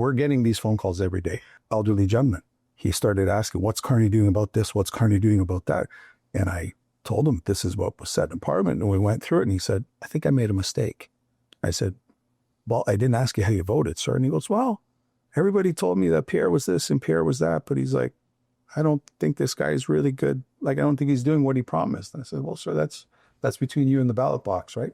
we're getting these phone calls every day. Elderly gentleman. He started asking, what's Carney doing about this? What's Carney doing about that? And I told him, this is what was said in Parliament. And we went through it, and he said, I think I made a mistake. I said, well, I didn't ask you how you voted, sir. And he goes, well, everybody told me that Pierre was this and Pierre was that. But he's like, I don't think this guy is really good. Like, I don't think he's doing what he promised. And I said, well, sir, that's between you and the ballot box, right?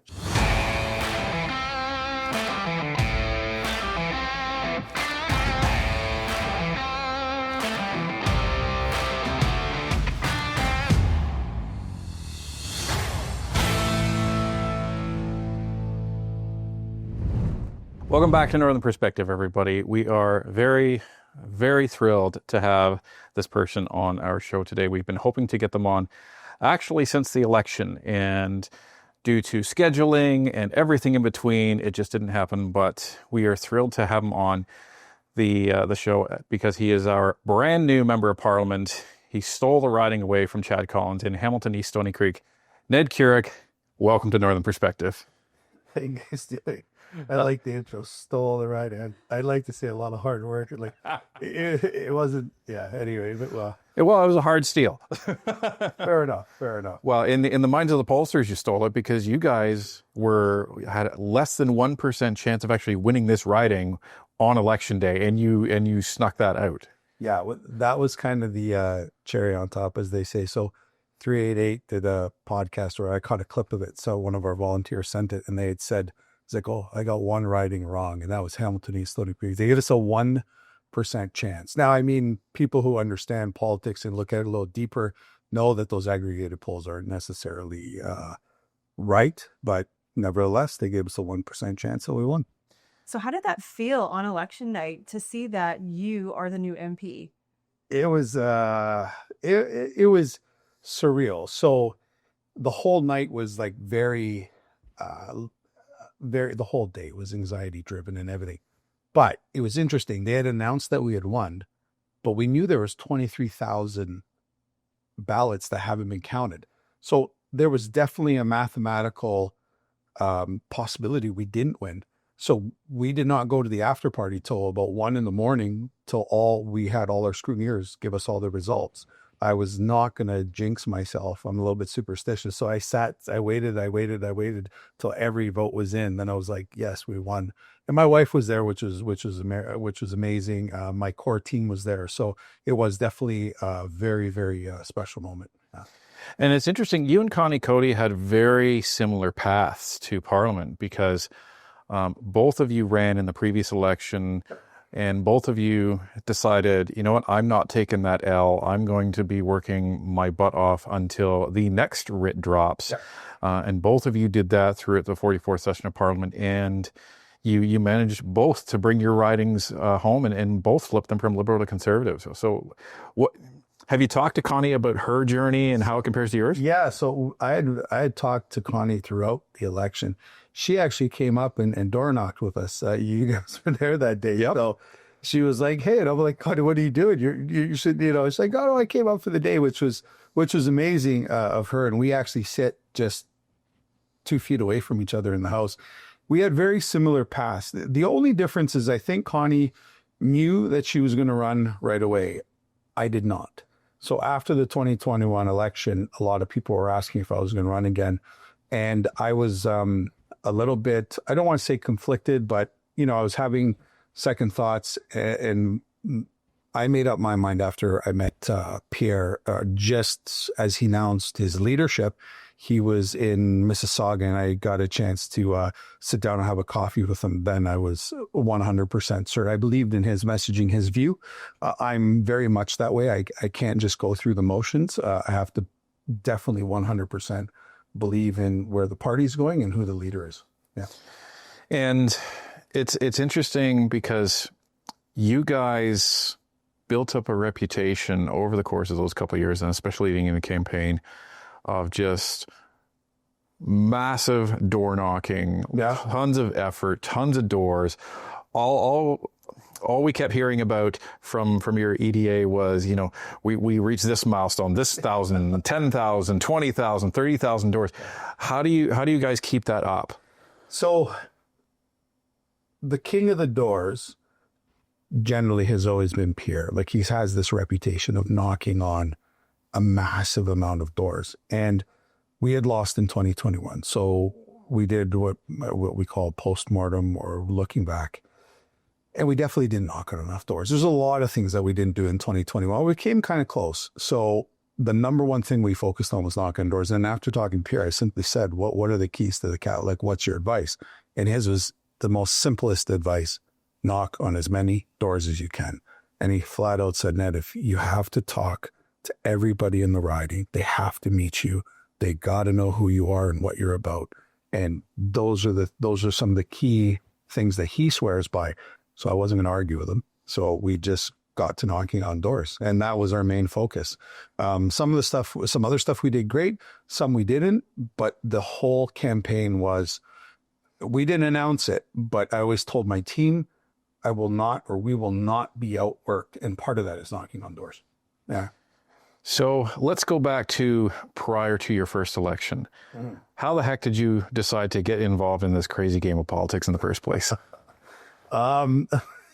Welcome back to Northern Perspective, everybody. We are very, very thrilled to have this person on our show today. We've been hoping to get them on actually since the election, and due to scheduling and everything in between, it just didn't happen. But we are thrilled to have him on the show because he is our brand new member of Parliament. He stole the riding away from Chad Collins in Hamilton East Stony Creek. Ned Kuruc, welcome to Northern Perspective. Hey guys, I like the intro. Stole the right hand. I'd like to say a lot of hard work. Like it wasn't. Yeah. Anyway, but well, it was a hard steal. Fair enough. Well, in the minds of the pollsters, you stole it because you guys had less than 1% chance of actually winning this riding on election day, and you snuck that out. Yeah, that was kind of the cherry on top, as they say. So 388 did a podcast where I caught a clip of it. So one of our volunteers sent it, and they had said, it's like, oh, I got one riding wrong, and that was Hamilton East Stony Creek. They gave us a 1% chance. Now, I mean, people who understand politics and look at it a little deeper know that those aggregated polls aren't necessarily right, but nevertheless, they gave us a 1% chance, so we won. So how did that feel on election night to see that you are the new MP? It was it was surreal. So the whole night was like very the whole day was anxiety driven and everything. But it was interesting. They had announced that we had won, but we knew there was 23,000 ballots that haven't been counted. So there was definitely a mathematical possibility we didn't win. So we did not go to the after party till about 1 a.m, till we had all our scrutineers give us all the results. I was not going to jinx myself. I'm a little bit superstitious. So I waited till every vote was in. Then I was like, yes, we won. And my wife was there, which was amazing. My core team was there. So it was definitely a very, very special moment. Yeah. And it's interesting. You and Connie Cody had very similar paths to Parliament because both of you ran in the previous election. And both of you decided, you know what, I'm not taking that L. I'm going to be working my butt off until the next writ drops. Yep. And both of you did that through the 44th session of Parliament. And you managed both to bring your ridings home and both flipped them from Liberal to Conservative. So what have you talked to Connie about her journey and how it compares to yours? Yeah, so I had talked to Connie throughout the election. She actually came up and door knocked with us. You guys were there that day. Yep. So she was like, hey, and I'm like, Connie, what are you doing? You should, it's like, oh, no, I came up for the day, which was amazing of her. And we actually sit just 2 feet away from each other in the house. We had very similar paths. The only difference is I think Connie knew that she was going to run right away. I did not. So after the 2021 election, a lot of people were asking if I was going to run again. And I was a little bit, I don't want to say conflicted, but, I was having second thoughts. And I made up my mind after I met Pierre, just as he announced his leadership. He was in Mississauga, and I got a chance to sit down and have a coffee with him. Then I was 100% certain. I believed in his messaging, his view. I'm very much that way. I can't just go through the motions. I have to definitely 100% believe in where the party's going and who the leader is. Yeah. And it's interesting because you guys built up a reputation over the course of those couple of years, and especially leading in the campaign, of just massive door knocking, tons of effort, tons of doors. All we kept hearing about from your EDA was, we reached this milestone, this 1,000, 10,000, 20,000, 30,000 doors. How do you guys keep that up? So the king of the doors generally has always been Pierre. Like he has this reputation of knocking on a massive amount of doors. And we had lost in 2021. So we did what we call postmortem or looking back. And we definitely didn't knock on enough doors. There's a lot of things that we didn't do in 2021. We came kind of close. So the number one thing we focused on was knocking on doors. And after talking to Pierre, I simply said, what are the keys to the cat? Like, what's your advice? And his was the most simplest advice: knock on as many doors as you can. And he flat out said, Ned, if you have to talk to everybody in the riding, they have to meet you. They got to know who you are and what you're about. And those are some of the key things that he swears by. So I wasn't going to argue with him. So we just got to knocking on doors, and that was our main focus. Some other stuff we did great, some we didn't, but the whole campaign was, we didn't announce it, but I always told my team, we will not be outworked. And part of that is knocking on doors. Yeah. So let's go back to prior to your first election. How the heck did you decide to get involved in this crazy game of politics in the first place?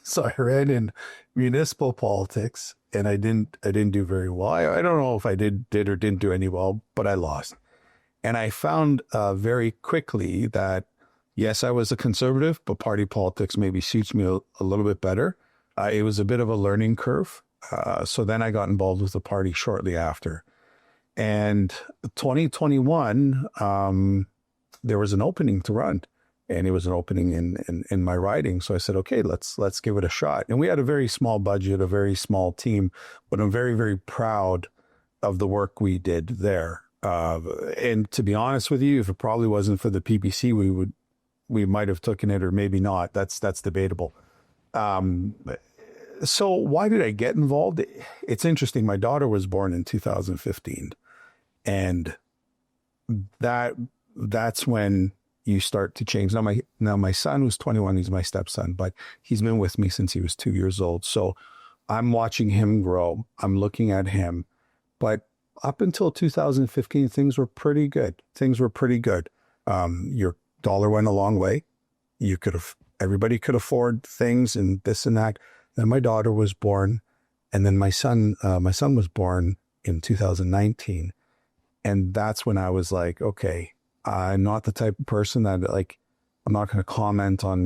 So I ran in municipal politics, and I didn't do very well. I don't know if I did or didn't do any well, but I lost. And I found very quickly that, yes, I was a conservative, but party politics maybe suits me a little bit better. It was a bit of a learning curve. So then I got involved with the party shortly after. And 2021, there was an opening to run. And it was an opening in my riding. So I said, okay, let's give it a shot. And we had a very small budget, a very small team, but I'm very, very proud of the work we did there. And to be honest with you, if it probably wasn't for the PPC, we might have taken it, or maybe not. That's debatable. So why did I get involved? It's interesting. My daughter was born in 2015, and that's when you start to change. Now my son, who's 21, he's my stepson, but he's been with me since he was 2 years old. So I'm watching him grow. I'm looking at him. But up until 2015, things were pretty good. Your dollar went a long way. Everybody could afford things and this and that. Then my daughter was born, and then my son was born in 2019. And that's when I was like, okay, I'm not the type of person that, like, I'm not going to comment on,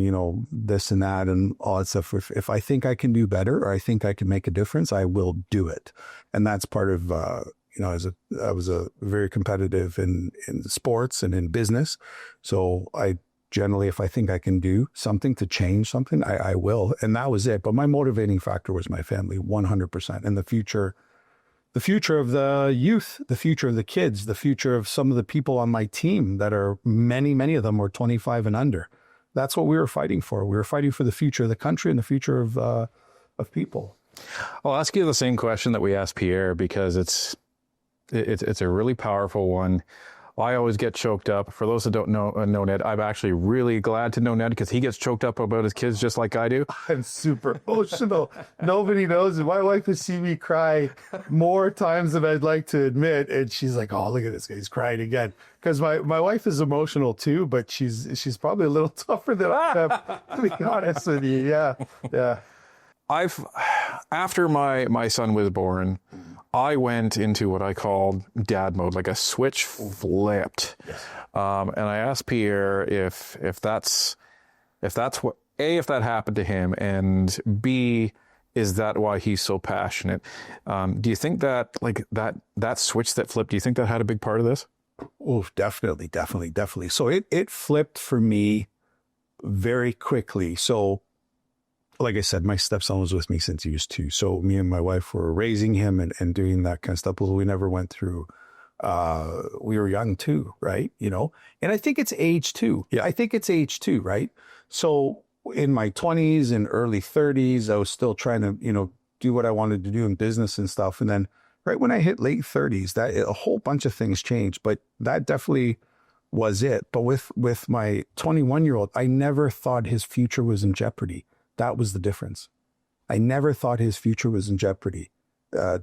this and that and all that stuff. If I think I can do better, or I think I can make a difference, I will do it. And that's part of, I was a very competitive in sports and in business. So I generally, if I think I can do something to change something, I will. And that was it. But my motivating factor was my family, 100%. And the future of the youth, the future of the kids, the future of some of the people on my team that are many of them were 25 and under. That's what we were fighting for. We were fighting for the future of the country and the future of people. I'll ask you the same question that we asked Pierre, because it's a really powerful one. I always get choked up. For those that don't know Ned, I'm actually really glad to know Ned, because he gets choked up about his kids just like I do. I'm super emotional. Nobody knows it. My wife has seen me cry more times than I'd like to admit. And she's like, oh, look at this guy. He's crying again. Because my wife is emotional too, but she's probably a little tougher than I am, to be honest with you. Yeah. After my son was born, I went into what I called dad mode, like a switch flipped. Yes. And I asked Pierre if that's what, A, if that happened to him, and B, is that why he's so passionate? Do you think that, like, that switch that flipped, do you think that had a big part of this? Oh, definitely. So it flipped for me very quickly. So, like I said, my stepson was with me since he was 2. So me and my wife were raising him and doing that kind of stuff. But we never went through, we were young too, right? And I think it's age too. Yeah, I think it's age too, right? So in my 20s and early 30s, I was still trying to, do what I wanted to do in business and stuff. And then right when I hit late 30s, a whole bunch of things changed, but that definitely was it. But with my 21-year-old, I never thought his future was in jeopardy. That was the difference. I never thought his future was in jeopardy.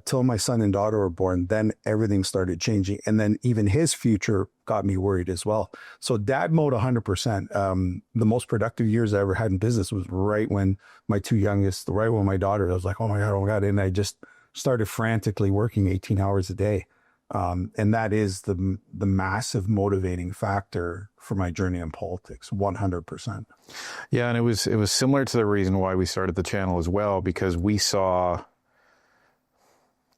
till my son and daughter were born, then everything started changing. And then even his future got me worried as well. So dad mode 100%. The most productive years I ever had in business was right when my two youngest, right when my daughter, I was like, oh my God. And I just started frantically working 18 hours a day. And that is the massive motivating factor for my journey in politics, 100%. Yeah, and it was similar to the reason why we started the channel as well, because we saw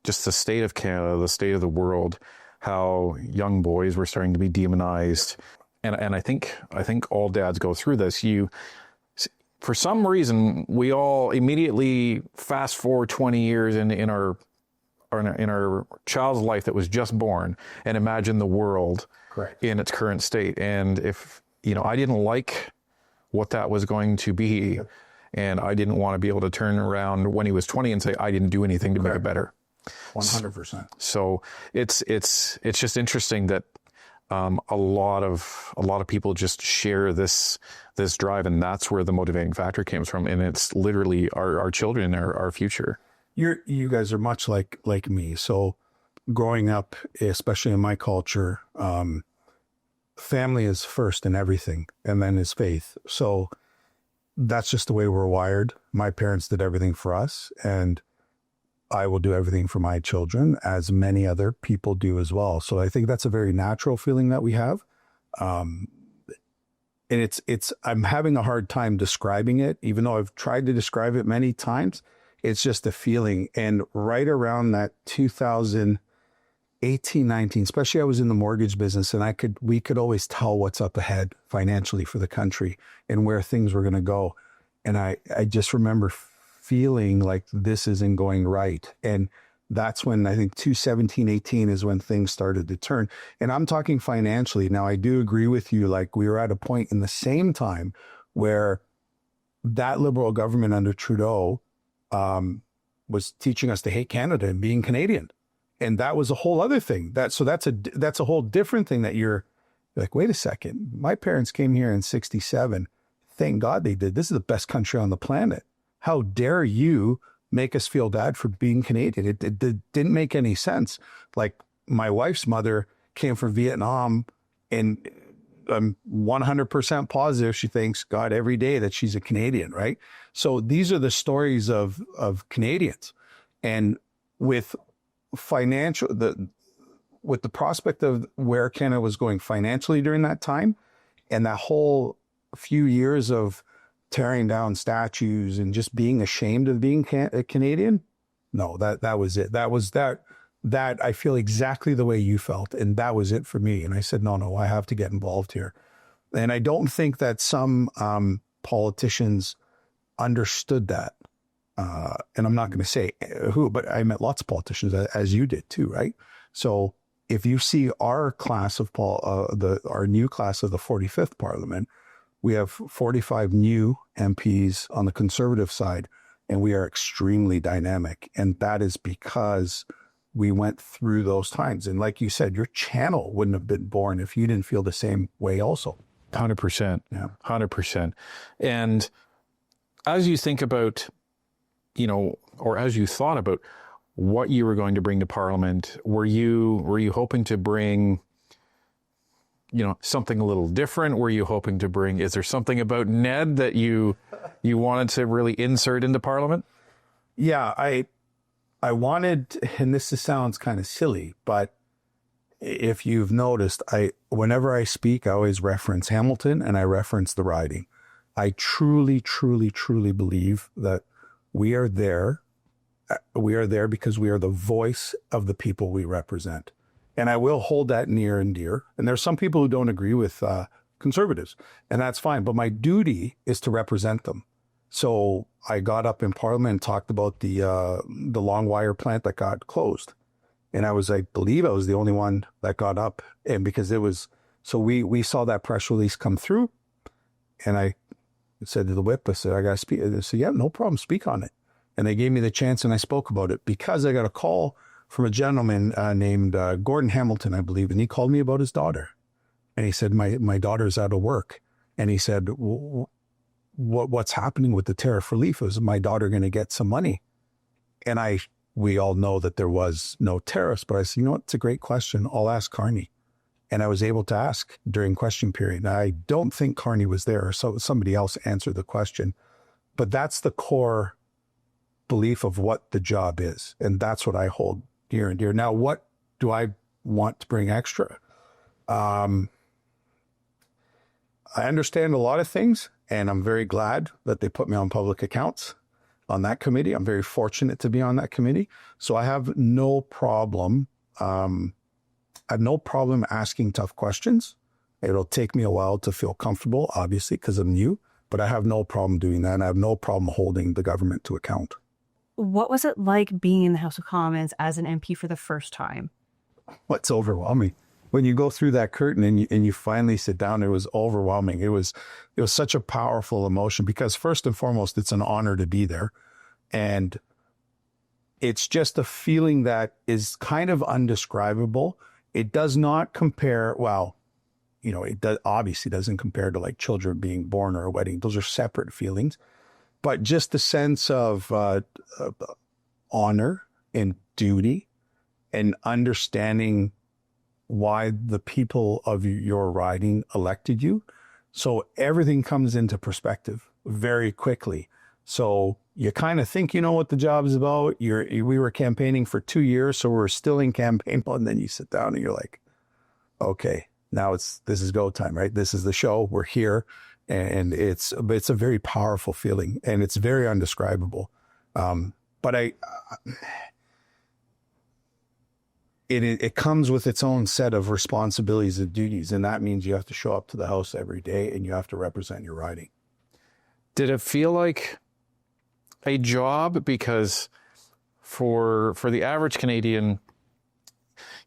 just the state of Canada, the state of the world, how young boys were starting to be demonized. And I think all dads go through this. For some reason, we all immediately fast forward 20 years in our child's life that was just born and imagine the world Correct. in its current state. And if, I didn't like what that was going to be, and I didn't want to be able to turn around when he was 20 and say, I didn't do anything to make it better. 100%. So it's just interesting that a lot of people just share this drive, and that's where the motivating factor comes from. And it's literally our children, our future. You guys are much like me. So growing up, especially in my culture, family is first in everything, and then is faith. So that's just the way we're wired. My parents did everything for us, and I will do everything for my children, as many other people do as well. So I think that's a very natural feeling that we have. And I'm having a hard time describing it, even though I've tried to describe it many times. It's just a feeling. And right around that 2018, 19, especially I was in the mortgage business, and we could always tell what's up ahead financially for the country and where things were going to go. And I just remember feeling like this isn't going right. And that's when I think 2017, 18 is when things started to turn. And I'm talking financially. Now, I do agree with you. Like, we were at a point in the same time where that Liberal government under Trudeau was teaching us to hate Canada and being Canadian. And that was a whole other thing. That's a whole different thing that you're like, wait a second, my parents came here in 67. Thank God they did. This is the best country on the planet. How dare you make us feel bad for being Canadian? It didn't make any sense. Like, my wife's mother came from Vietnam, and I'm 100% positive she thanks God every day that she's a Canadian, right? So these are the stories of Canadians. And with with the prospect of where Canada was going financially during that time, and that whole few years of tearing down statues and just being ashamed of being a Canadian, no, that was it. That I feel exactly the way you felt, and that was it for me. And I said, no, I have to get involved here. And I don't think that some politicians understood that. And I'm not going to say who, but I met lots of politicians, as you did too, right? So if you see our class of our new class of the 45th Parliament, we have 45 new MPs on the Conservative side, and we are extremely dynamic. And that is because we went through those times. And like you said, your channel wouldn't have been born if you didn't feel the same way also. 100%. Yeah. 100%. And as you think about, or as you thought about what you were going to bring to Parliament, were you hoping to bring, something a little different? Were you hoping to bring, is there something about Ned that you wanted to really insert into Parliament? Yeah, I wanted, and this sounds kind of silly, but if you've noticed, whenever I speak, I always reference Hamilton and I reference the riding. I truly, truly, truly believe that we are there. We are there because we are the voice of the people we represent. And I will hold that near and dear. And there's some people who don't agree with conservatives, and that's fine. But my duty is to represent them. So I got up in Parliament and talked about the long wire plant that got closed. And I believe I was the only one that got up. And because so we saw that press release come through, and I said to the whip, I said, I got to speak. They said, yeah, no problem, speak on it. And they gave me the chance, and I spoke about it because I got a call from a gentleman named Gordon Hamilton, I believe. And he called me about his daughter. And he said, my daughter's out of work. And he said, what's happening with the tariff relief? Is my daughter going to get some money? And I we all know that there was no tariffs. But I said, you know what? It's a great question. I'll ask Carney. And I was able to ask during question period. Now, I don't think Carney was there, so somebody else answered the question. But that's the core belief of what the job is. And that's what I hold near and dear. Now, what do I want to bring extra? I understand a lot of things, and I'm very glad that they put me on public accounts on that committee. I'm very fortunate to be on that committee. So I have no problem. I have no problem asking tough questions. It'll take me a while to feel comfortable, obviously, because I'm new, but I have no problem doing that. And I have no problem holding the government to account. What was it like being in the House of Commons as an MP for the first time? It's overwhelming. When you go through that curtain and you finally sit down, it was overwhelming. It was such a powerful emotion because first and foremost, it's an honor to be there. And it's just a feeling that is kind of undescribable. It does not compare, well, obviously doesn't compare to like children being born or a wedding. Those are separate feelings. But just the sense of honor and duty and understanding why the people of your riding elected you. So everything comes into perspective very quickly. So you kind of think you know what the job is about. We were campaigning for 2 years, so we're still in campaign mode. And then you sit down and you're like, okay, now this is go time, right? This is the show. We're here. And it's a very powerful feeling, and it's very undescribable. But it comes with its own set of responsibilities and duties, and that means you have to show up to the House every day, and you have to represent your riding. Did it feel like a job? Because for the average Canadian,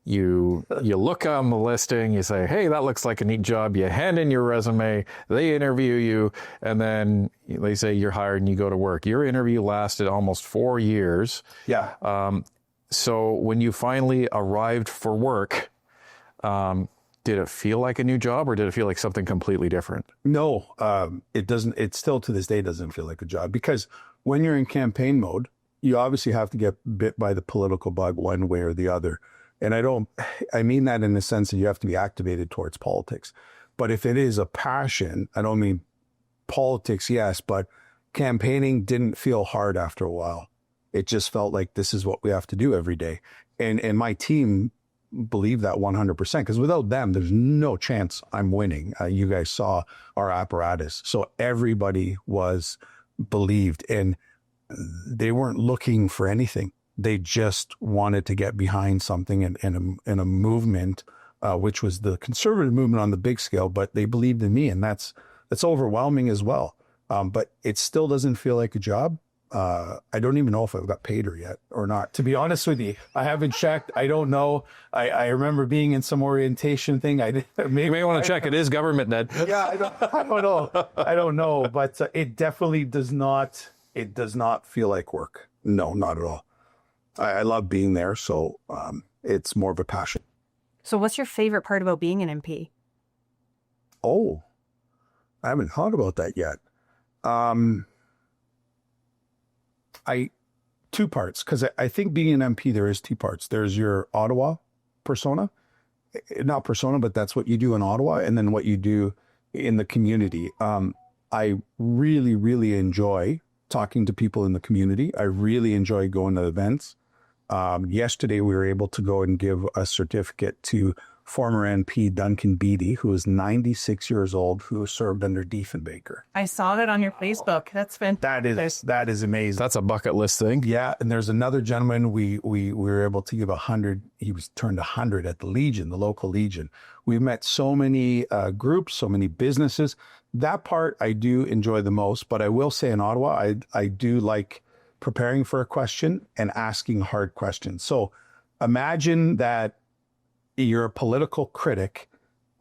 you look on the listing, you say, hey, that looks like a neat job. You hand in your resume, they interview you, and then they say you're hired and you go to work. Your interview lasted almost 4 years. Yeah. So when you finally arrived for work, did it feel like a new job or did it feel like something completely different? No, it doesn't. It still to this day doesn't feel like a job because when you're in campaign mode, you obviously have to get bit by the political bug one way or the other. And I mean that in the sense that you have to be activated towards politics. But if it is a passion, I don't mean politics, yes, but campaigning didn't feel hard after a while. It just felt like this is what we have to do every day. And my team believed that 100% because without them, there's no chance I'm winning. You guys saw our apparatus. So everybody was believed and they weren't looking for anything. They just wanted to get behind something in a movement, which was the conservative movement on the big scale, but they believed in me, and that's overwhelming as well. But it still doesn't feel like a job. I don't even know if I've got paid her yet or not. To be honest with you, I haven't checked. I don't know. I remember being in some orientation thing. You may want to check. It is government, Ned. Yeah, I don't know. I don't know, but it definitely does not. It does not feel like work. No, not at all. I love being there, so it's more of a passion. So what's your favorite part about being an MP? Oh, I haven't thought about that yet. Two parts, because I think being an MP, there is two parts. There's your Ottawa persona, not persona, but that's what you do in Ottawa, and then what you do in the community. I really, really enjoy talking to people in the community. I really enjoy going to events. Yesterday, we were able to go and give a certificate to former MP Duncan Beattie, who is 96 years old, who served under Diefenbaker. I saw that on your Facebook. That's fantastic. That is amazing. That's a bucket list thing. Yeah, and there's another gentleman we were able to give 100. He was turned 100 at the Legion, the local Legion. We've met so many groups, so many businesses. That part I do enjoy the most, but I will say in Ottawa, I do like preparing for a question and asking hard questions. So imagine that you're a political critic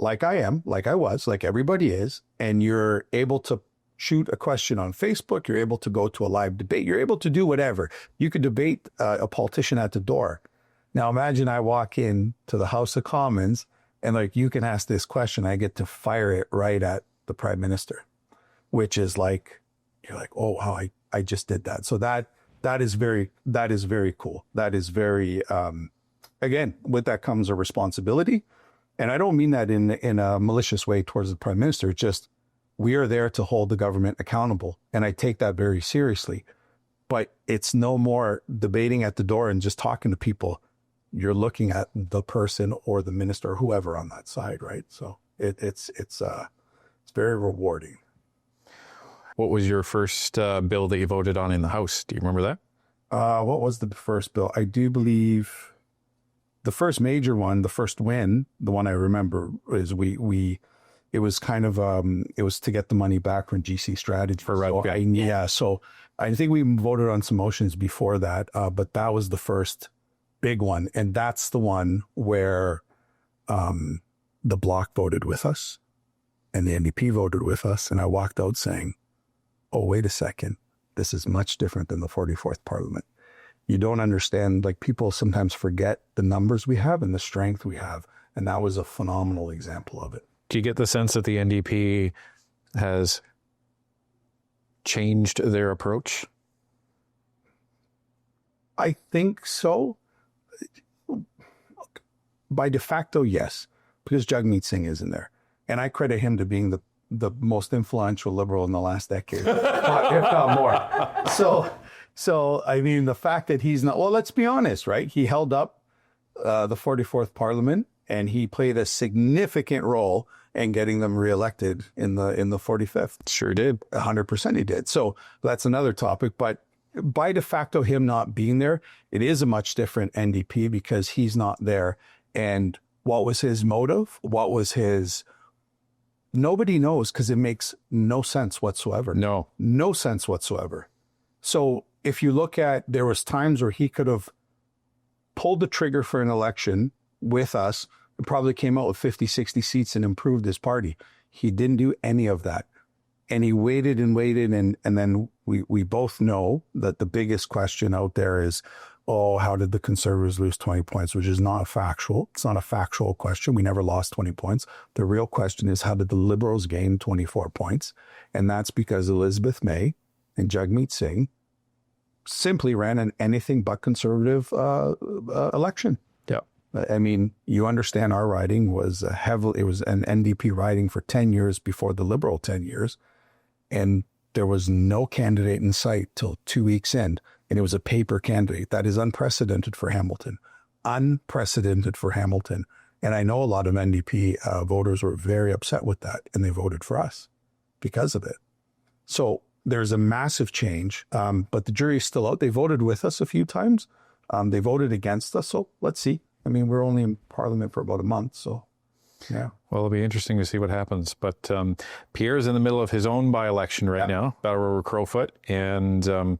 like I am, like I was, like everybody is, and you're able to shoot a question on Facebook. You're able to go to a live debate. You're able to do whatever. You could debate a politician at the door. Now imagine I walk in to the House of Commons and like, you can ask this question. I get to fire it right at the Prime Minister, which is like, you're like, oh, wow, I just did that. So that that is very cool. That is very, again, with that comes a responsibility. And I don't mean that in a malicious way towards the prime minister. It's just, we are there to hold the government accountable. And I take that very seriously. But it's no more debating at the door and just talking to people. You're looking at the person or the minister or whoever on that side, right? So it's very rewarding. What was your first bill that you voted on in the House? Do you remember that? What was the first bill? I do believe the first major one, the first win, the one I remember is it was kind of, it was to get the money back from GC Strategy. So I think we voted on some motions before that, but that was the first big one. And that's the one where the Bloc voted with us and the NDP voted with us. And I walked out saying, oh, wait a second. This is much different than the 44th Parliament. You don't understand, like people sometimes forget the numbers we have and the strength we have. And that was a phenomenal example of it. Do you get the sense that the NDP has changed their approach? I think so. By de facto, yes, because Jagmeet Singh is in there. And I credit him to being the most influential Liberal in the last decade, if not more. So, I mean, the fact that he's not, well, let's be honest, right? He held up the 44th Parliament and he played a significant role in getting them reelected in the 45th. Sure did. 100% he did. So that's another topic. But by de facto, him not being there, it is a much different NDP because he's not there. And what was his motive? What was his... Nobody knows because it makes no sense whatsoever. No sense whatsoever. So if you look at, there was times where he could have pulled the trigger for an election with us and probably came out with 50, 60 seats and improved his party. He didn't do any of that. And he waited and waited. And then we both know that the biggest question out there is, oh, how did the Conservatives lose 20 points, which is not factual. It's not a factual question. We never lost 20 points. The real question is, how did the Liberals gain 24 points? And that's because Elizabeth May and Jagmeet Singh simply ran an anything but conservative election. Yeah. I mean, you understand our riding was it was an NDP riding for 10 years before the Liberal 10 years. And there was no candidate in sight till 2 weeks in. And it was a paper candidate. That is unprecedented for Hamilton. Unprecedented for Hamilton. And I know a lot of NDP voters were very upset with that, and they voted for us because of it. So there's a massive change, but the jury is still out. They voted with us a few times. They voted against us. So let's see. I mean, we're only in Parliament for about a month, so yeah. Well, it'll be interesting to see what happens. But Pierre's in the middle of his own by-election right now, Battle River Crowfoot, and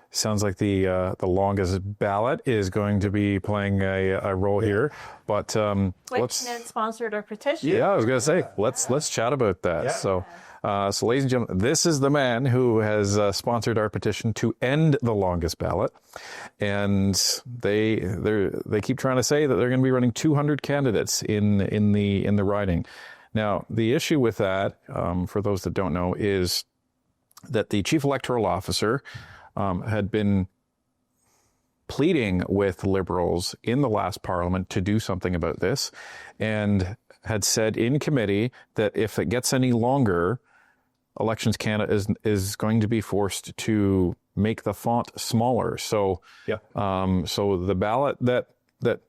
sounds like the longest ballot is going to be playing a role here. But Which Ned sponsored our petition. Yeah, I was going to say, let's chat about that. Yeah. So, ladies and gentlemen, this is the man who has sponsored our petition to end the longest ballot, and they keep trying to say that they're going to be running 200 candidates in the riding. Now, the issue with that, for those that don't know, is that the chief electoral officer had been pleading with Liberals in the last Parliament to do something about this, and had said in committee that if it gets any longer, Elections Canada is going to be forced to make the font smaller. So, so the ballot that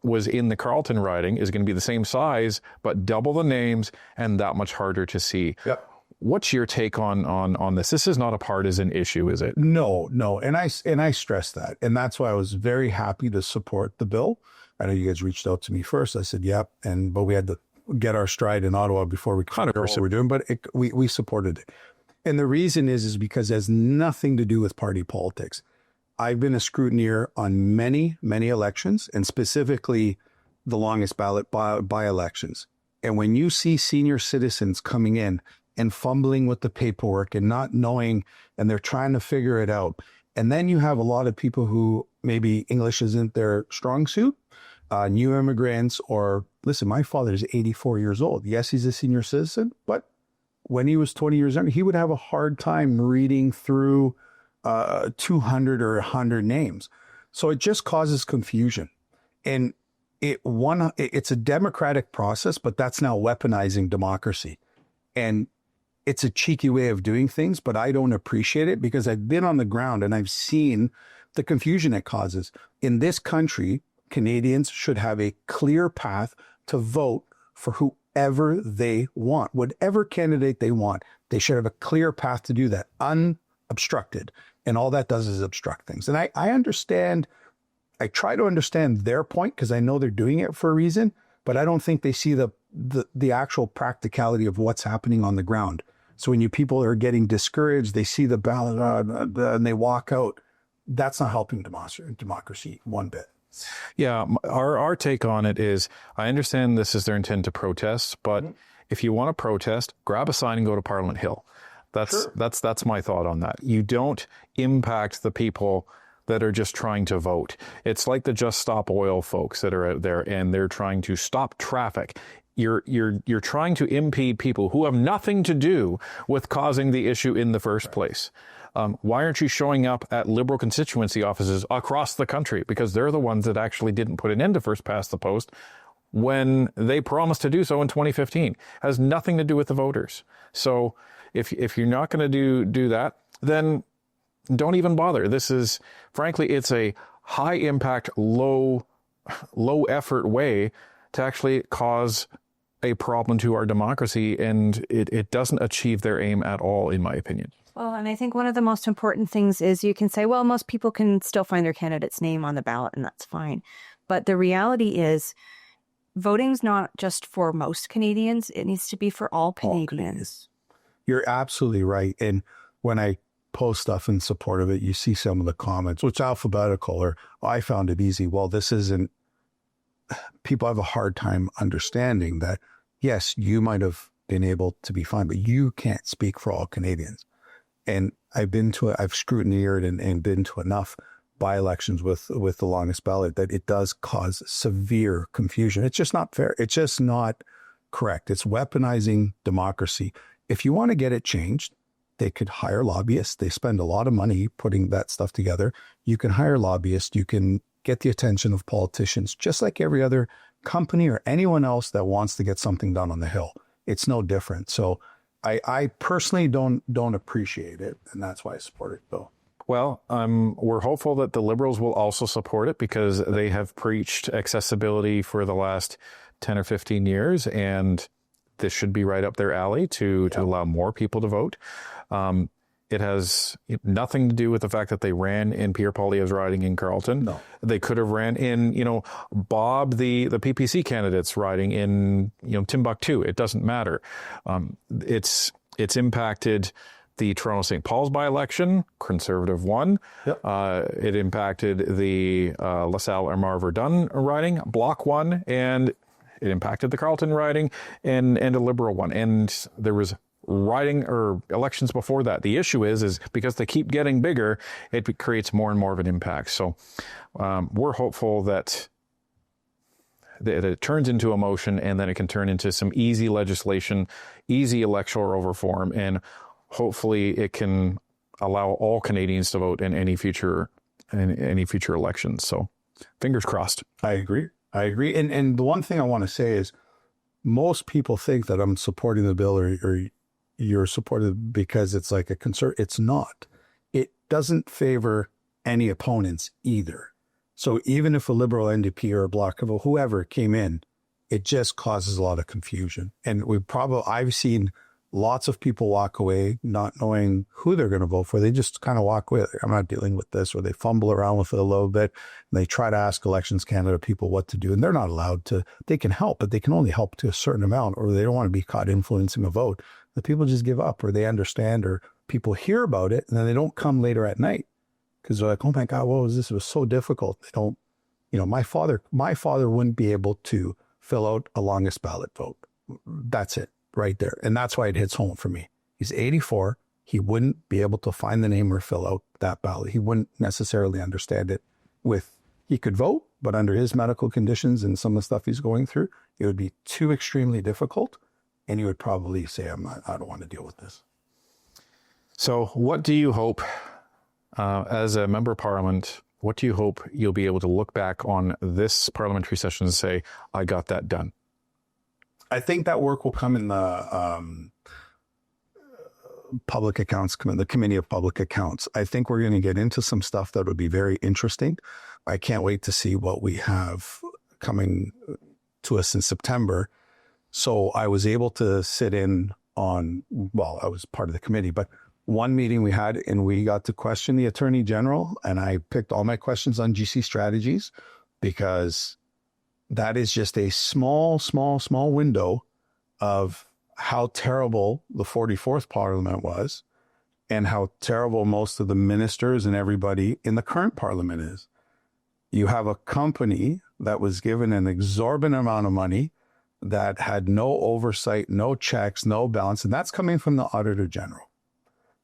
was in the Carleton riding is going to be the same size, but double the names and that much harder to see. Yep. What's your take on this? This is not a partisan issue, is it? No. And I stress that. And that's why I was very happy to support the bill. I know you guys reached out to me first. I said, yep. But we had to get our stride in Ottawa before we could know what we're doing. But we supported it. And the reason is because it has nothing to do with party politics. I've been a scrutineer on many, many elections, and specifically the longest ballot by elections. And when you see senior citizens coming in and fumbling with the paperwork and not knowing, and they're trying to figure it out. And then you have a lot of people who maybe English isn't their strong suit, new immigrants, or listen, my father is 84 years old. Yes, he's a senior citizen, but when he was 20 years younger, he would have a hard time reading through 200 or 100 names. So it just causes confusion. And it's a democratic process, but that's now weaponizing democracy. And it's a cheeky way of doing things, but I don't appreciate it because I've been on the ground and I've seen the confusion it causes. In this country, Canadians should have a clear path to vote for whoever they want, whatever candidate they want. They should have a clear path to do that, unobstructed. And all that does is obstruct things. And I understand, I try to understand their point because I know they're doing it for a reason, but I don't think they see the actual practicality of what's happening on the ground. So when people are getting discouraged, they see the ballot and they walk out. That's not helping democracy one bit. Yeah, our take on it is, I understand this is their intent to protest, but if you want to protest, grab a sign and go to Parliament Hill. That's my thought on that. You don't impact the people that are just trying to vote. It's like the Just Stop Oil folks that are out there and they're trying to stop traffic. You're trying to impede people who have nothing to do with causing the issue in the first place. Why aren't you showing up at Liberal constituency offices across the country? Because they're the ones that actually didn't put an end to first past the post when they promised to do so in 2015. It has nothing to do with the voters. So if you're not going to do that, then don't even bother. This is, frankly, it's a high impact, low effort way to actually cause a problem to our democracy, and it doesn't achieve their aim at all, in my opinion. Well, and I think one of the most important things is you can say, well, most people can still find their candidate's name on the ballot, and that's fine. But the reality is, voting's not just for most Canadians. It needs to be for all Canadians. You're absolutely right. And when I post stuff in support of it, you see some of the comments, which alphabetical, or I found it easy. Well, this isn't, people have a hard time understanding that, yes, you might have been able to be fine, but you can't speak for all Canadians. And I've scrutineered and been to enough by-elections with the longest ballot that it does cause severe confusion. It's just not fair. It's just not correct. It's weaponizing democracy. If you want to get it changed, they could hire lobbyists. They spend a lot of money putting that stuff together. You can hire lobbyists. You can get the attention of politicians, just like every other company or anyone else that wants to get something done on the Hill. It's no different. So I personally don't appreciate it, and that's why I support it, though. Well, we're hopeful that the Liberals will also support it because they have preached accessibility for the last 10 or 15 years, and this should be right up their alley to allow more people to vote. It has nothing to do with the fact that they ran in Pierre Poilievre's riding in Carleton. No. They could have ran in, Bob, the PPC candidate's riding in, Timbuktu. It doesn't matter. It's impacted the Toronto St. Paul's by-election, Conservative won. Yep. It impacted the LaSalle Armagh Verdun riding, Bloc won, and it impacted the Carleton riding and a Liberal one. And there was riding or elections before that. The issue is because they keep getting bigger, it creates more and more of an impact. So we're hopeful that it turns into a motion and then it can turn into some easy legislation, easy electoral reform, and hopefully it can allow all Canadians to vote in any future elections. So fingers crossed. I agree. And the one thing I want to say is most people think that I'm supporting the bill or you're supported because it's like a concern. It's not. It doesn't favor any opponents either. So even if a Liberal NDP or a Bloc of whoever came in, it just causes a lot of confusion. And I've seen lots of people walk away not knowing who they're going to vote for. They just kind of walk away. I'm not dealing with this, or they fumble around with it a little bit. And they try to ask Elections Canada people what to do. And they're not allowed to. They can help, but they can only help to a certain amount, or they don't want to be caught influencing a vote. The people just give up, or they understand, or people hear about it and then they don't come later at night because they're like, oh my God, what was this? It was so difficult. They don't, my father wouldn't be able to fill out a longest ballot vote. That's it right there. And that's why it hits home for me. He's 84. He wouldn't be able to find the name or fill out that ballot. He wouldn't necessarily understand it. He could vote, but under his medical conditions and some of the stuff he's going through, it would be too extremely difficult. And you would probably say, I don't want to deal with this. So what do you hope As a member of Parliament, what do you hope you'll be able to look back on this parliamentary session and say, I got that done? I think that work will come in the public accounts, the Committee of Public Accounts. I think we're going to get into some stuff that would be very interesting. I can't wait to see what we have coming to us in September. So I was able to sit in on, well, I was part of the committee, but one meeting we had and we got to question the Attorney General, and I picked all my questions on GC strategies because that is just a small window of how terrible the 44th Parliament was and how terrible most of the ministers and everybody in the current Parliament is. You have a company that was given an exorbitant amount of money that had no oversight, no checks, no balance, and that's coming from the Auditor General.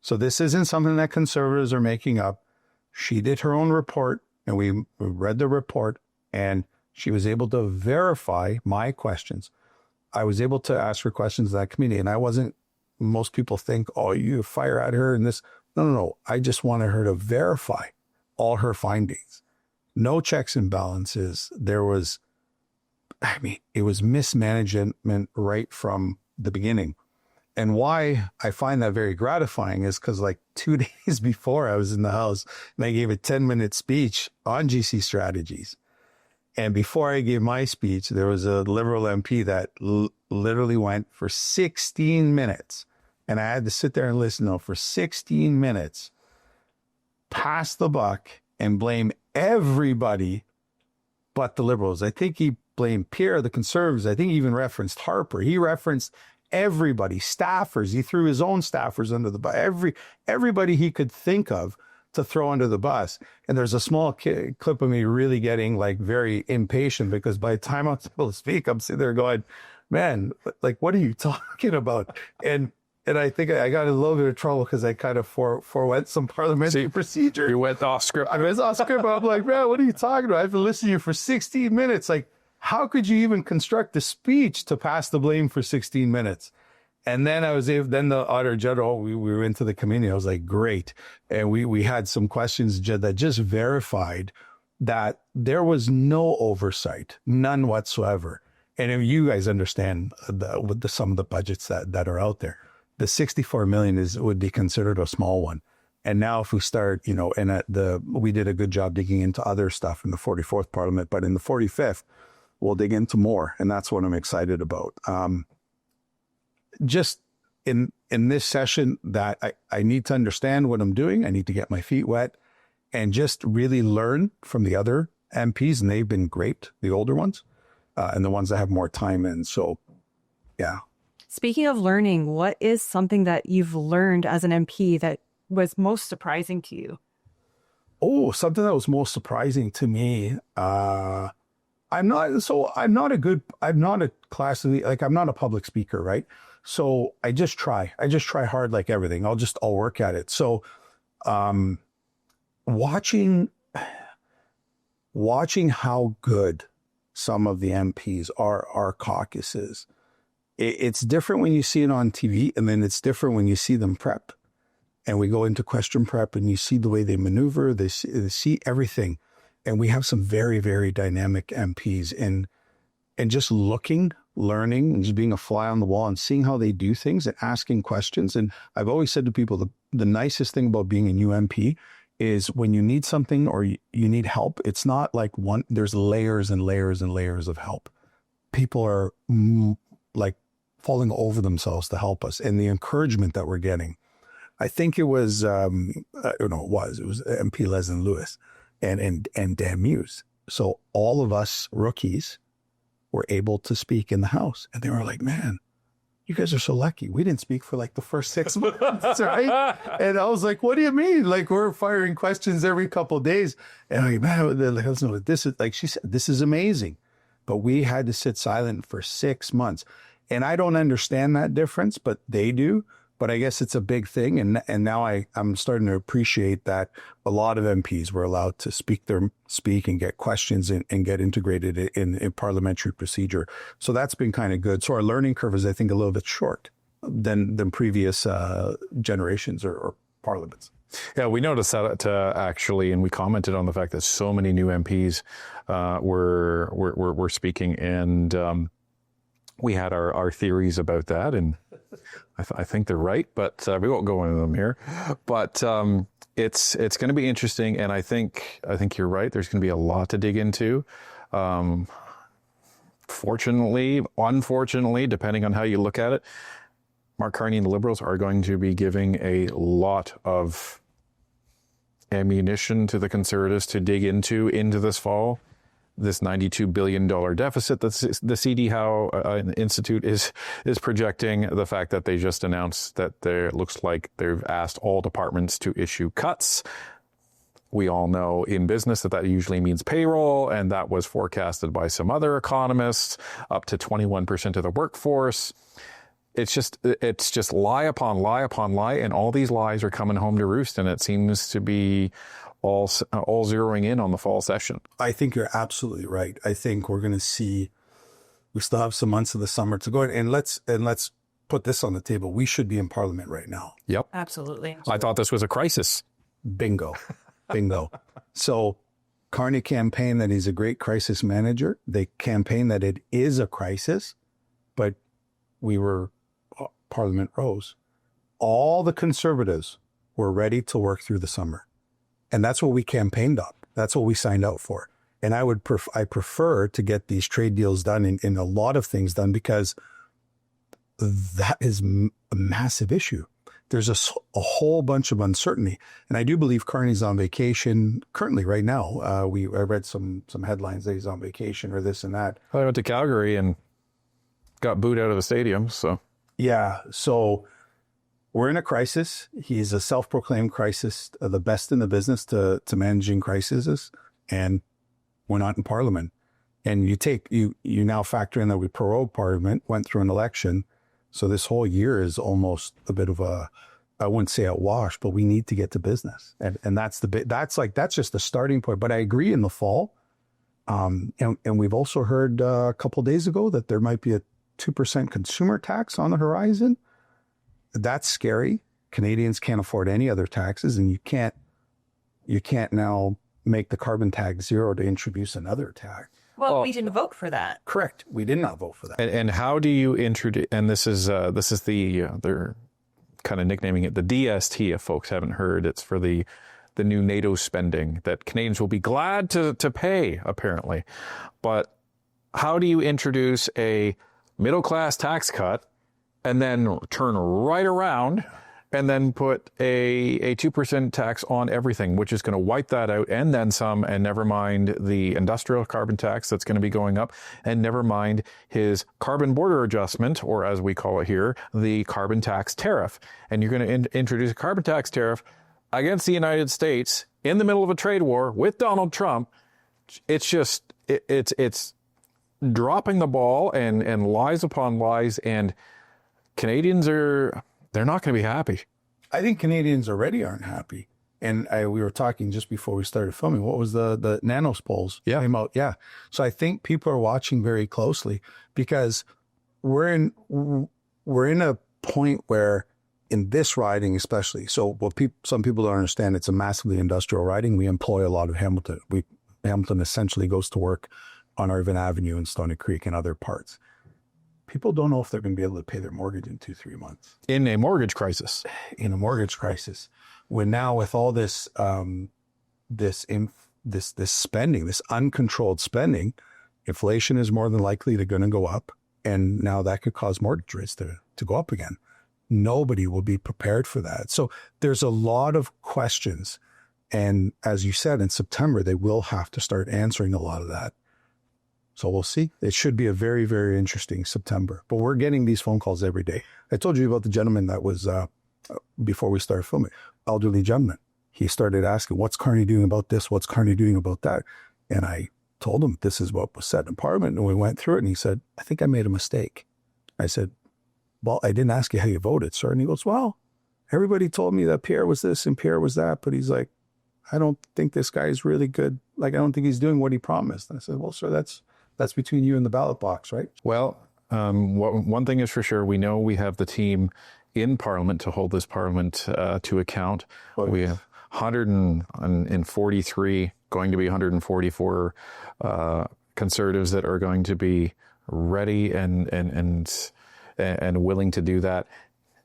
So this isn't something that conservatives are making up. She did her own report, and we read the report, and she was able to verify my questions. I was able to ask her questions to that committee, and I wasn't, most people think, oh, you fire at her and this. No. I just wanted her to verify all her findings. No checks and balances. It was mismanagement right from the beginning. And why I find that very gratifying is because like 2 days before I was in the House and I gave a 10-minute speech on GC strategies. And before I gave my speech, there was a Liberal MP that literally went for 16 minutes. And I had to sit there and listen for 16 minutes, pass the buck and blame everybody but the Liberals. I think he blamed Pierre, the Conservatives. I think he even referenced Harper. He referenced everybody, staffers. He threw his own staffers under the bus. Everybody he could think of to throw under the bus. And there's a small clip of me really getting like very impatient because by the time I'm able to speak, I'm sitting there going, man, like, what are you talking about? And I think I got in a little bit of trouble because I kind of forewent some parliamentary procedure. You went off script. I was off script. I'm like, man, what are you talking about? I have to listen to you for 16 minutes. Like, how could you even construct a speech to pass the blame for 16 minutes? And then then the Auditor General, we were into the committee. I was like, great. And we had some questions that just verified that there was no oversight, none whatsoever. And if you guys understand some of the budgets that are out there, the 64 million would be considered a small one. And now if we start, we did a good job digging into other stuff in the 44th Parliament, but in the 45th, we'll dig into more. And that's what I'm excited about. Just in this session that I need to understand what I'm doing. I need to get my feet wet and just really learn from the other MPs. And they've been great, the older ones, and the ones that have more time in. So, yeah. Speaking of learning, what is something that you've learned as an MP that was most surprising to you? Oh, something that was most surprising to me. I'm not a public speaker, right? So I just try hard like everything. I'll work at it. So, watching how good some of the MPs are, our caucuses, it's different when you see it on TV, and then it's different when you see them prep. And we go into question prep, and you see the way they maneuver, they see everything. And we have some very, very dynamic MPs. And just looking, learning, and just being a fly on the wall and seeing how they do things and asking questions. And I've always said to people, the nicest thing about being a new MP is when you need something or you need help, it's not like there's layers and layers and layers of help. People are like falling over themselves to help us, and the encouragement that we're getting. I think it was, it was MP Leslie Lewis and Dan Muse. So all of us rookies were able to speak in the House, and they were like, man, you guys are so lucky. We didn't speak for like the first 6 months, right? And I was like, what do you mean? Like, we're firing questions every couple of days. And I'm like, man, this is, like she said, this is amazing. But we had to sit silent for 6 months. And I don't understand that difference, but they do. But I guess it's a big thing. And now I'm starting to appreciate that a lot of MPs were allowed to speak and get questions and get integrated in parliamentary procedure. So that's been kind of good. So our learning curve is, I think, a little bit short than previous generations or parliaments. Yeah, we noticed that actually, and we commented on the fact that so many new MPs were speaking, and we had our theories about that, and I think they're right, but we won't go into them here. But it's going to be interesting, and I think you're right. There's going to be a lot to dig into. Fortunately, unfortunately, depending on how you look at it, Mark Carney and the Liberals are going to be giving a lot of ammunition to the Conservatives to dig into this fall. This $92 billion deficit that the CD Howe Institute is projecting, the fact that they just announced that it looks like they've asked all departments to issue cuts. We all know in business that usually means payroll, and that was forecasted by some other economists, up to 21% of the workforce. It's just lie upon lie upon lie, and all these lies are coming home to roost, and it seems to be all zeroing in on the fall session. I think you're absolutely right. I think we're going to see, we still have some months of the summer to go, and let's put this on the table. We should be in Parliament right now. Yep. Absolutely. I thought this was a crisis. Bingo. Bingo. So Carney campaigned that he's a great crisis manager. They campaigned that it is a crisis, but Parliament rose. All the Conservatives were ready to work through the summer. And that's what we campaigned on. That's what we signed out for. And I prefer to get these trade deals done in a lot of things done, because that is a massive issue. There's a whole bunch of uncertainty. And I do believe Carney's on vacation currently right now. I read some headlines that he's on vacation or this and that. I went to Calgary and got booed out of the stadium. So yeah. So we're in a crisis. He's a self-proclaimed crisis, the best in the business to managing crises, and we're not in Parliament. And you now factor in that we prorogued Parliament, went through an election, so this whole year is almost a bit of I wouldn't say a wash, but we need to get to business, and that's just the starting point. But I agree, in the fall, and we've also heard a couple of days ago that there might be a 2% consumer tax on the horizon. That's scary. Canadians can't afford any other taxes, and you can't now make the carbon tax zero to introduce another tax. Well, we didn't vote for that. Correct. We did not vote for that. And how do you introduce? And this is they're kind of nicknaming it the DST. If folks haven't heard, it's for the new NATO spending that Canadians will be glad to pay, apparently. But how do you introduce a middle class tax cut and then turn right around and then put a 2% tax on everything, which is going to wipe that out and then some, and never mind the industrial carbon tax that's going to be going up, and never mind his carbon border adjustment, or as we call it here, the carbon tax tariff. And you're going to introduce a carbon tax tariff against the United States in the middle of a trade war with Donald Trump. It's just, it's dropping the ball and lies upon lies, and Canadians they're not going to be happy. I think Canadians already aren't happy. And we were talking just before we started filming. What was the nanos polls? Yeah. Came out? Yeah. So I think people are watching very closely, because we're in a point where, in this riding especially, so some people don't understand, it's a massively industrial riding. We employ a lot of Hamilton. Hamilton essentially goes to work on Irvin Avenue and Stoney Creek and other parts. People don't know if they're going to be able to pay their mortgage in 2-3 months. In a mortgage crisis. In a mortgage crisis. When now, with all this spending, this uncontrolled spending, inflation is more than likely going to go up. And now that could cause mortgage rates to go up again. Nobody will be prepared for that. So there's a lot of questions. And as you said, in September, they will have to start answering a lot of that. So we'll see. It should be a very, very interesting September. But we're getting these phone calls every day. I told you about the gentleman that was, before we started filming, elderly gentleman. He started asking, what's Carney doing about this? What's Carney doing about that? And I told him, this is what was said in Parliament. And we went through it, and he said, I think I made a mistake. I said, well, I didn't ask you how you voted, sir. And he goes, well, everybody told me that Pierre was this and Pierre was that. But he's like, I don't think this guy is really good. Like, I don't think he's doing what he promised. And I said, well, sir, that's between you and the ballot box, right? Well, one thing is for sure, we know we have the team in Parliament to hold this Parliament to account. Oh, We yes. have 143, going to be 144 Conservatives that are going to be ready and willing to do that.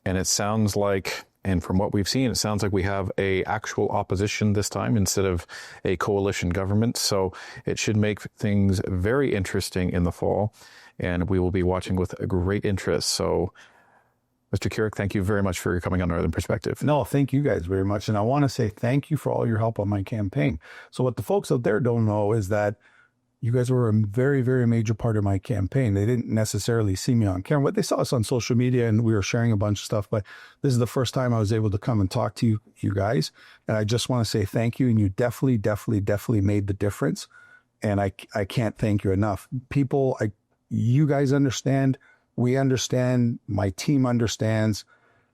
And it sounds like, and from what we've seen, it sounds like we have a actual opposition this time instead of a coalition government. So it should make things very interesting in the fall, and we will be watching with a great interest. So, Mr. Kuruc, thank you very much for coming on Northern Perspective. No, thank you guys very much. And I want to say thank you for all your help on my campaign. So what the folks out there don't know is that you guys were a very, very major part of my campaign. They didn't necessarily see me on camera, but they saw us on social media and we were sharing a bunch of stuff. But this is the first time I was able to come and talk to you guys. And I just want to say thank you. And you definitely made the difference. And I can't thank you enough. People, you guys understand. We understand. My team understands.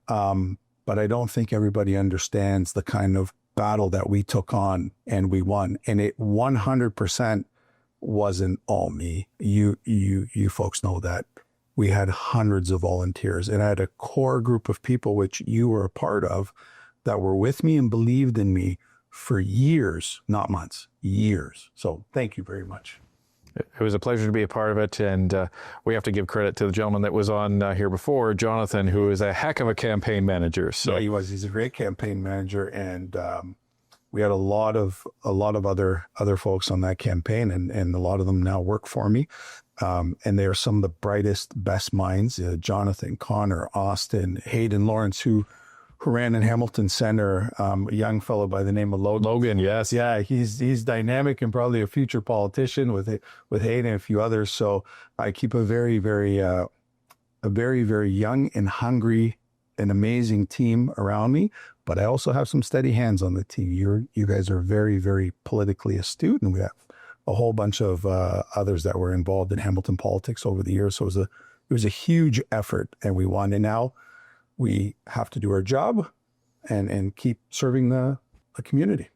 But I don't think everybody understands the kind of battle that we took on and we won. And it 100% wasn't all me. You folks know that. We had hundreds of volunteers, and I had a core group of people, which you were a part of, that were with me and believed in me for years, not months, years. So thank you very much. It was a pleasure to be a part of it, and we have to give credit to the gentleman that was on here before, Jonathan, who is a heck of a campaign manager. So Yeah, he was. He's a great campaign manager, and we had a lot of other folks on that campaign, and a lot of them now work for me. And they are some of the brightest, best minds. Jonathan, Connor, Austin, Hayden Lawrence, who ran in Hamilton Center, a young fellow by the name of Logan. Logan, yes. Yeah, he's dynamic and probably a future politician with Hayden and a few others. So I keep a very, very young and hungry and amazing team around me. But I also have some steady hands on the team. You guys are very, very politically astute, and we have a whole bunch of others that were involved in Hamilton politics over the years. So it was a huge effort, and we won. And now we have to do our job and keep serving the community.